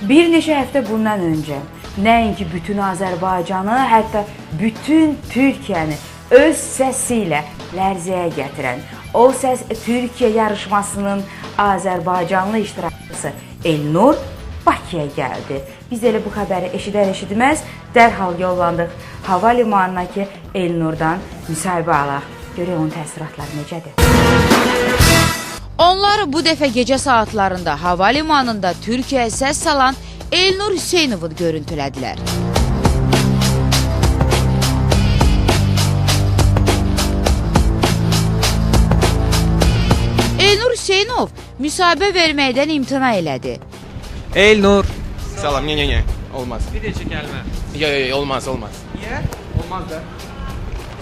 Bir neçə həftə bundan öncə nəinki bütün Azərbaycanı, hətta bütün Türkiyəni öz səsi ilə lərzəyə gətirən, O Səs Türkiyə yarışmasının Azərbaycanlı iştirakçısı Elnur Bakıya gəldi. Biz elə bu xəbəri eşidər-eşitməz dərhal yollandıq hava limanına ki, Elnurdan müsahibə alaq. Görək onun təəssüratları necədir? Onlar bu dəfə gecə saatlarında hava limanında Türkiyəyə səs salan Elnur Hüseynovu görüntülədilər. Elnur Hüseynov müsahibə verməkdən imtina elədi. Elnur. Salam, ne, olmaz. Bir neçə kəlmə. Yo, olmaz. Niyə? Olmaz da.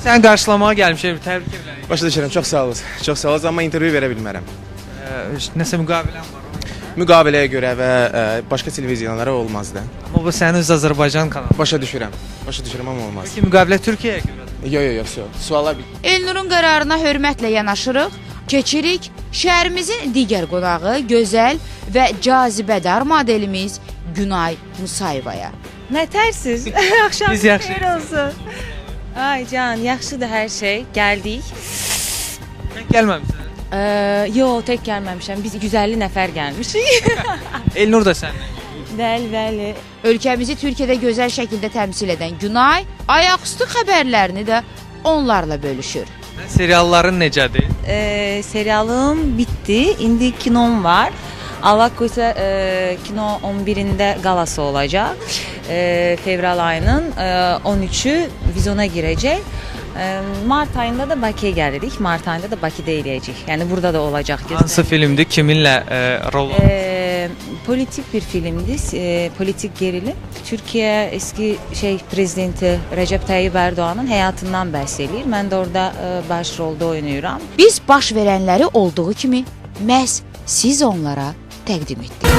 Sən qarşılamağa gəlmişəm, təbrik edirəm. Başa düşürəm, çox sağ olun, amma intervyu verə bilmərəm. Nəsə müqavilən var? Müqaviləyə görə və başqa televiziyalara olmaz da. Amma bu sənin öz Azərbaycan kanalı. Başa düşürəm, amma olmaz. Peki müqavilə Türkiyəyə görədir? Yo, suala bir. Elnurun qərarına hörmətlə yanaşırıq. Keçirik şəhərimizin digər qonağı, gözəl və cazibədar modelimiz Günay Musayevaya. Nətərsiz? Axşam Biz yaxşı. xeyir olsun. Ay can, yaxşıdır hər şey. Gəldik. Tək gəlməmsən. Yo, tək gəlməmişəm. Biz 150 nəfər gəlmişik. Elnur da səndən. Bəli. Ölkəmizi Türkiyədə gözəl şəkildə təmsil edən Günay ayaqüstü xəbərlərini də onlarla bölüşür. Serialların necədir? Serialım bitdi. İndi kinom var. Allah qoysa kino 11'inde galası olacak. Fevral ayının 13'ü vizyona girecek. Mart ayında da Bakıya gəldik. Mart ayında da Bakıda eləyəcək. Yəni burada da olacaq. Hansı filmdir? Kiminlə rol alır? Politik bir filmdir. Politik gerilim. Türkiye eski prezidenti Recep Tayyip Erdoğan'ın hayatından bahsedilir. Ben de orada başrolda oynuyorum. Biz baş verənləri olduğu kimi məhz siz onlara təqdim etdik.